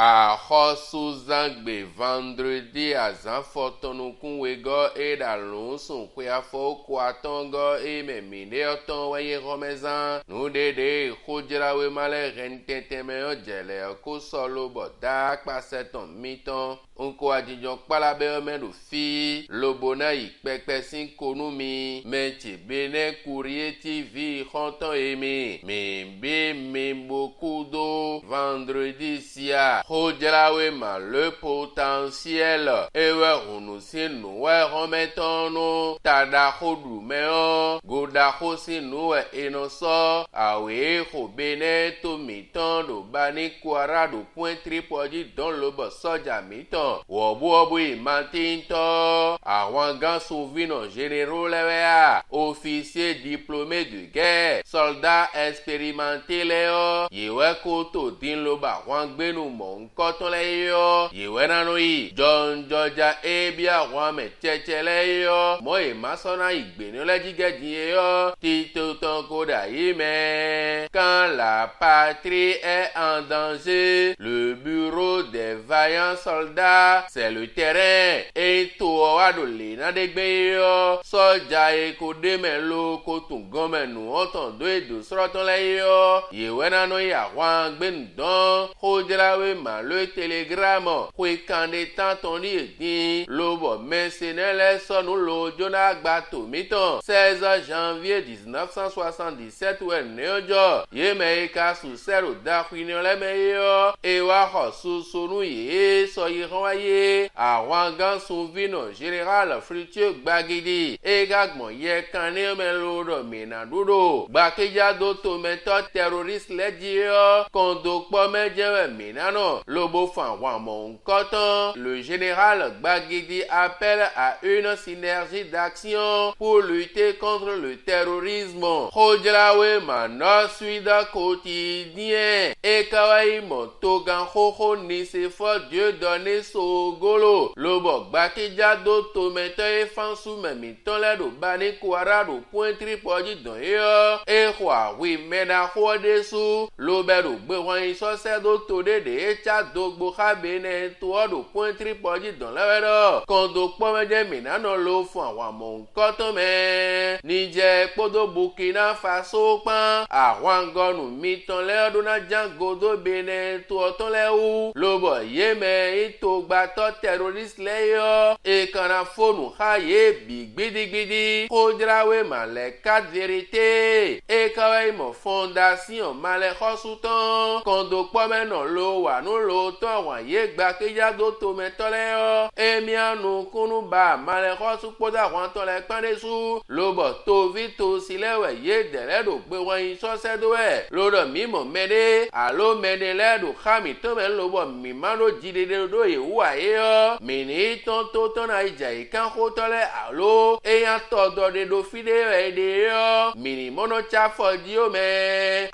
Arrosuzangbe vendredi azanfotonukun wego edalunsun kweafo kwatongo ememine oton weye romezan nudede khujrawe male rentetemeo jele ko solo boda paseton miton onko ajijon palabe medu fi lobona ipepe sin konumi meche bene courrier tv khonton emi membe membokudo vendredi sia khujrawe ma le potentiel ewe hunusinu we rometono tada khodu meo goda khosinu we enoso awe khobene to miton do bani kwara do point tripoji don lobo soja miton wobu imatinto àwọn gants souvino généraux lewea officier diplômé de guerre soldat expérimenté leo yewe koto din loba wọn gbenu mọ nkoton leyo yewe nanu yi John Georgia ebia wọn mẹtẹtẹ leyo mọ ìmásọ́nà ìgbéni lẹ́jígẹ́dì yo tito tán kódà yìí mẹ́ quand la patrie est en danger le bureau des vaillants soldats c'est le terrain eto wadole nadegbe yo soja ekode melo kotun gomenu otondo edo soroton le yo yewe nanu ya wan gbendon khojrawe ma le telegramme kwe kande tanton ni edin lobo mercenaire sonu lo jona gba tomiton 16 janvier 1977 we neojo yeme ka su sero da kwini le meyo ewa khosu sonu ye so yiranwaye àwọn gants souvino général Frithieu Gbagidi également yẹ kan ní mẹ́lòdò mìnàdúró gbàkéjàdó tòmẹ́tọ́ terroriste lẹ́díọ́ kòndòpọ̀ mẹ́jẹ̀wẹ̀ mìnànà lóbó fún àwọn àmọ̀ nkọ́tán le général Gbagidi appelle à une synergie d'action pour lutter contre le terrorisme khojrawe mano suida quotidien ekawaii motogan koko nisefo Dieu donné sogolo lobo gbakejado tometo efansu memiton ledo bani kwara do point tripoji don yo ehwa wi mena khodesu lobedo gbe won isose do todede echa dogbo khabene to do point tripoji don lewedo kondo pomeje minano lo fún àwọn amonkoton me nije podo Burkina Faso pan àwọn gonu miton ledo na jangodo bene to oton lewu lobo yeme ito gbato terroriste leyo ekana fonu haye bi gbidigbidi khojrawe male quatre vérité ekawe mo fondation male khosutan kondo pomeno lo wa nu lo ton wa ye gba kejado to metole yo emianu kunu ba male khosu poda wan ton le pandesu lobo to vito silewe ye dele do gbe wan iso sedo e lodo mimo mede alo mede le do khami to men lobo mi mano jidede do ye wa yo mini tonto tona ija ikan khotole alo eyan todo de do fide ede yo mini mono cha fodi o me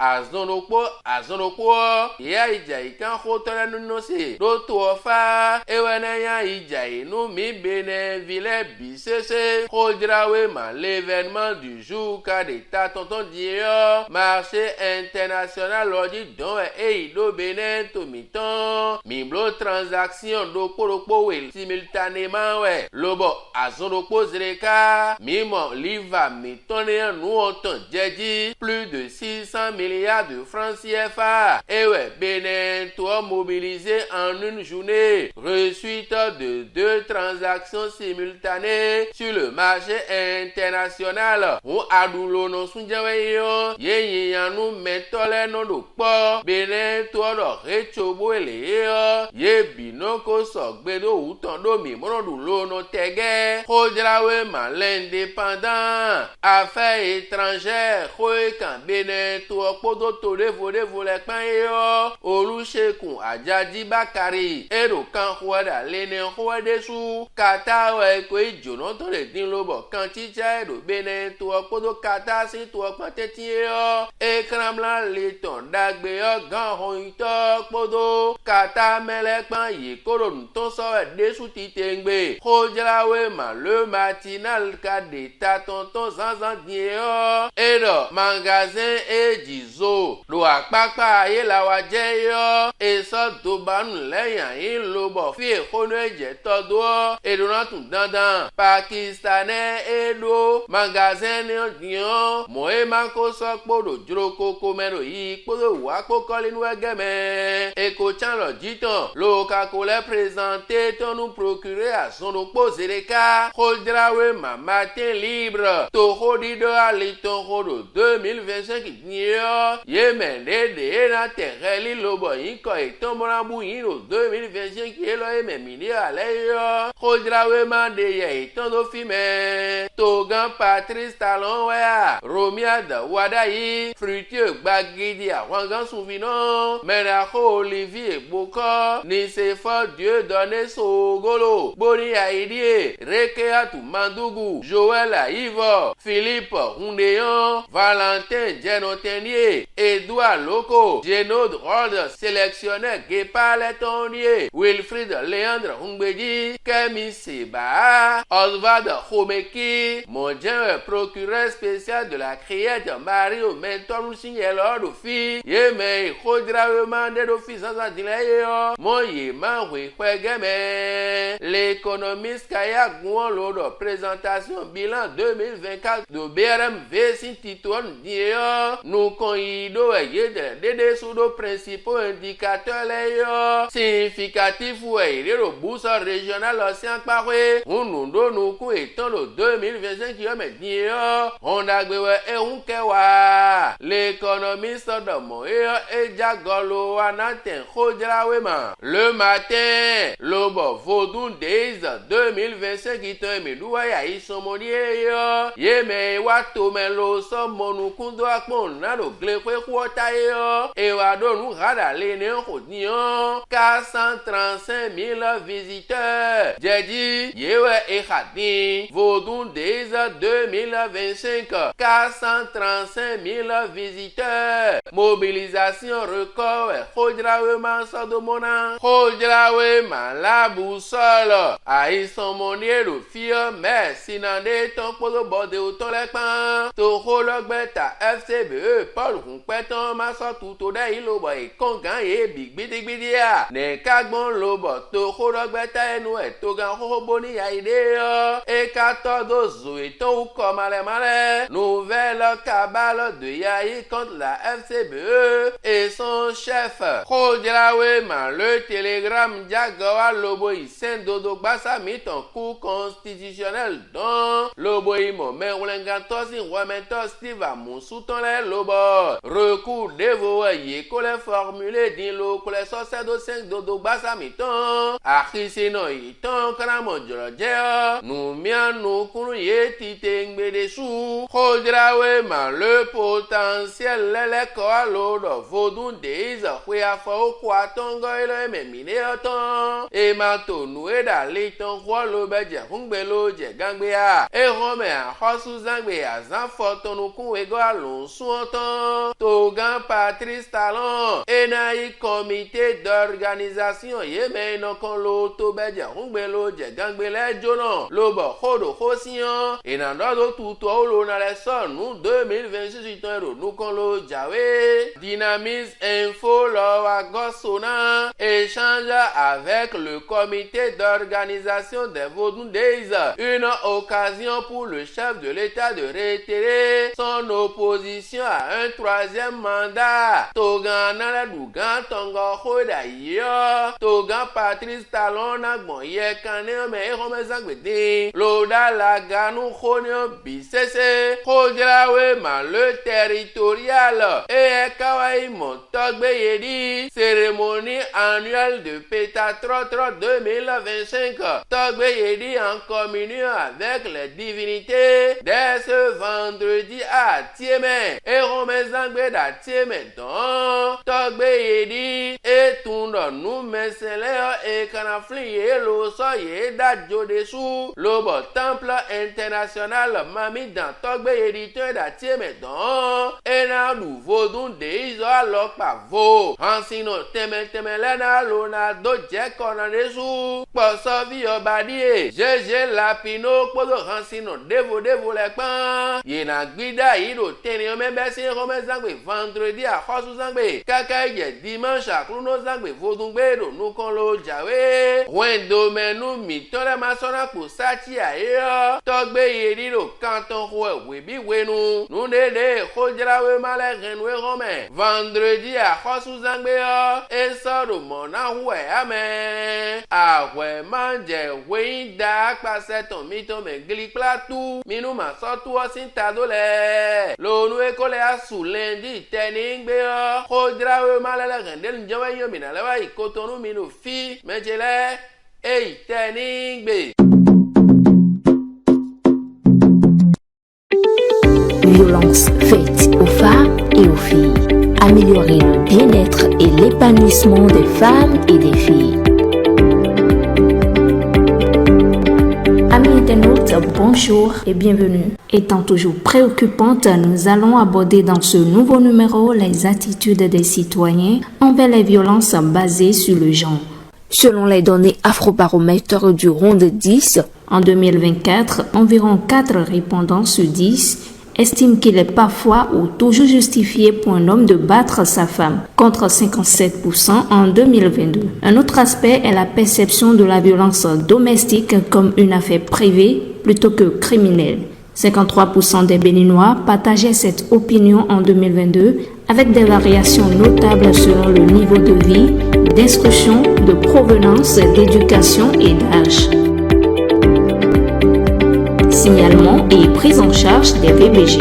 azonokpo ya ija ikan khotole nunu se do to ofa ewene ya ija inu mi bene ville bisese khojrawe ma l'événement du jour ka de ta tonton dio marché international lodi don e do bene to miton miblo transaction do koropo we simultanément we lobo azonokpo zreka mimo liva mitone nu otan jeji plus de 600 milliards de francs CFA ewe bene to mobilisé en une journée résulte de 2 transactions simultanées sur le marché international ou adulo no sunjewe yo ye yanu metole no do po bene to do rechobo ele yo ye binoko sogbedo uton do mi monodu lo no tege khojrawe ma l'indépendant affaires étrangères khoe kan bene to podo to devo le pan yo Olusegun Ajadi Bakari ero kan khoda lene khodesu kata we ko ijono to le din lobo kan tija ero bene to podo kata si to pateti yo ekramla le ton dagbe yo gan ho ito podo kata melekpan yi koro nuton sowe desu titengbe. Khodrawe ma le matinal ka deta tonton zanzan dieo. Edo magasin ejizo. Lo akpakpa ye la waje yo. Eso dobanu leyan yin lobo fi ekhono eje todo. Edo natun dandan. Pakistanais edo magasin dion. Moe manko so kpodo juro koko mero yi kpodo wa koko linu egeme. Eko chan lo jitan. Lo kakole présenté ton nous procurer à son opposé les cas. Khodrawe ma matin libre. Toho dido aliton rodo 2025 nio. Yemen de na terreli lobo inko eton morambu ino 2025 yelo yemen mini aleyo. Khodrawe man de ye eton do fime. Togan Patrice Talon wea. Romia da wadayi. Fruitieux bagidi a wangan souvino. Menako Olivier Boko. Ni se fort Dieu donné Sogolo. Boni Aidie. Rekea Mandugu. Joël Ivo. Philippe Hundéon. Valentin Genotenier. Edouard Loco. Génaud Rhodes. Sélectionneur Guépal Letonier. Wilfried Léandre Humbedi. Kemi Seba. Oswald Khomeki. Mon Dieu, procureur spécial de la criette Mario Menton Signel Odofi. Yeme Khodrawe Mande d'office sans adileyo. Mon yéman Kwegeme. L'économiste Kaya Gouan de présentation bilan 2024 de BRMV Sintituan Dio. Nous conyido et des sous principaux indicateurs leyo. Significatif ou le bourse régional océan paré. Nous nous étant le 2025 qui est Dio. On a gwe et on kewa. L'économiste de Moïse et Jagolo Anaten Khodrawe. Le matin, le Vodun Days 2025 qui te medoua ya isomoniye yo. Yeme wato melo so monukundo akpon na lo glekwe kwota yo. E wado nu rada lene khodion 435 000 visiteurs. Jadi yewe e khadin Vodun Days 2025 435 000 visiteurs. Mobilisation record Khodrawe man sodomona. Khodrawe man la boussole. Aïe son monier le fio mais sinande ton polo borde autant les pans. Toho logbeta FCBE Paul Rumpeton maso tuto de ilobo e kongan e big bidia. Ne kagbon lobo toho logbeta enu e togan hoboni ya ideo. E katodo zo eton ou comme male. Nouvelle cabale de Yahi contre la FCBE et son chef. Khodrawe man le télégramme Diagawa lobo isen dodo basa mit en cours constitutionnel dans lobo imo men oulengantos in rementos Steve Amonsu ton le lobo. Recours dévoyé qu'on les formulé din lo qu'on les sorciers de 5 dodo basa miton. Akisino iton kanamo joroje. Nous mian nous kunu yeti tengbe desu. Khodrawe man le potentiel lele koa lo do Vodun Days kwea fo kwa tongo ile memine oton. E mato noué d'aller ton roi le bedje hungbelo je gangbea. E rome a hosu zangbea zan foton nou kun ego alon souton. Togan Patrice Talon. E na yi comité d'organisation yeme non kon lo to bedje hungbelo je gangbele jonon. Lobo khodo khosian. E nan do tuto olo na le son nou 2026 ton nou kon lo jawe. Dynamis info lo agosona. Échange avec le comité d'organisation des Vodun Days. Une occasion pour le chef de l'État de réitérer son opposition à un troisième mandat. Togan na dougan tongo khoda yo. Togan Patrice Talon na bon ye kane me romezangbede. Loda la ganu khonio bisese. Khodrawe man le territorial. E kawai montogbe yedi. Cérémonie annuelle de Pétatrotro 2025. Togbe yedi en communion avec les divinités dès ce vendredi à Tiémen. Et Romezangbe da Tiémen don. Togbe yedi et tundo nous mesele et kanafliye lo soye dadjo dessous le bon temple international mami dans togbe éditeur d'atie medon et na nouveau don de iso alors pavo hansino temele na Leonardo Jekona dessous poso vi obadie jeje lapino podo hansino devo le pan yena gbida ido teni o membesi rome zangbe vendredi a khosu zangbe kaka ye dimanche a kluno zangbe vodungbe do nu kon lo jawe wendo menu mi tore masona ko sati a yo togbe yedi do canton we bi wenu nu de khojrawe male renwe rome vendredi a khosu zangbe yo eso do mona we ame a we manje we da pase ton mito me gli platu minu ma so tu o sin tadole lo nu e kole asu lendi teningbe yo khojrawe male rendel njawe yo mina lewa ikotonu minu fi mejele ei teningbe. Violence faite aux femmes et aux filles. Améliorer le bien-être et l'épanouissement des femmes et des filles. Amis internautes, bonjour et bienvenue. Étant toujours préoccupante, nous allons aborder dans ce nouveau numéro les attitudes des citoyens envers les violences basées sur le genre. Selon les données Afrobaromètre du Ronde 10, en 2024, environ 4 répondants sur 10 estiment qu'il est parfois ou toujours justifié pour un homme de battre sa femme, contre 57% en 2022. Un autre aspect est la perception de la violence domestique comme une affaire privée plutôt que criminelle. 53% des Béninois partageaient cette opinion en 2022, avec des variations notables selon le niveau de vie, d'instruction, de provenance, d'éducation et d'âge. Signalement et prise en charge des VBG.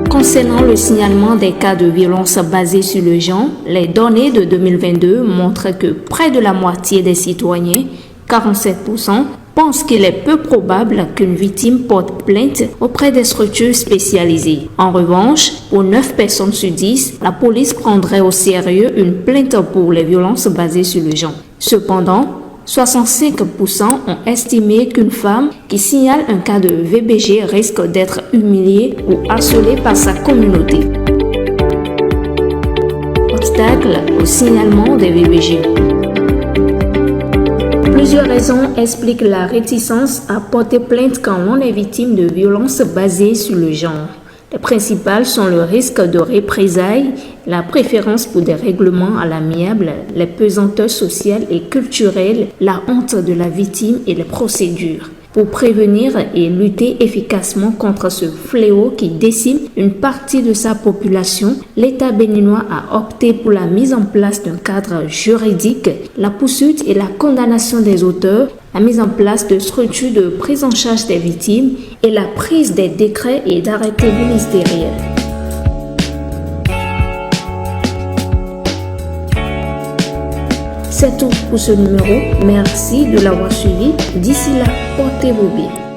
Concernant le signalement des cas de violence basés sur le genre, les données de 2022 montrent que près de la moitié des citoyens, 47%, pensent qu'il est peu probable qu'une victime porte plainte auprès des structures spécialisées. En revanche, pour 9 personnes sur 10, la police prendrait au sérieux une plainte pour les violences basées sur le genre. Cependant, 65% ont estimé qu'une femme qui signale un cas de VBG risque d'être humiliée ou harcelée par sa communauté. Obstacle au signalement des VBG. Plusieurs raisons expliquent la réticence à porter plainte quand l'on est victime de violences basées sur le genre. Les principales sont le risque de représailles, la préférence pour des règlements à l'amiable, les pesanteurs sociales et culturelles, la honte de la victime et les procédures. Pour prévenir et lutter efficacement contre ce fléau qui décime une partie de sa population, l'État béninois a opté pour la mise en place d'un cadre juridique, la poursuite et la condamnation des auteurs, la mise en place de structures de prise en charge des victimes et la prise des décrets et d'arrêtés ministériels. C'est tout pour ce numéro. Merci de l'avoir suivi. D'ici là, portez-vous bien.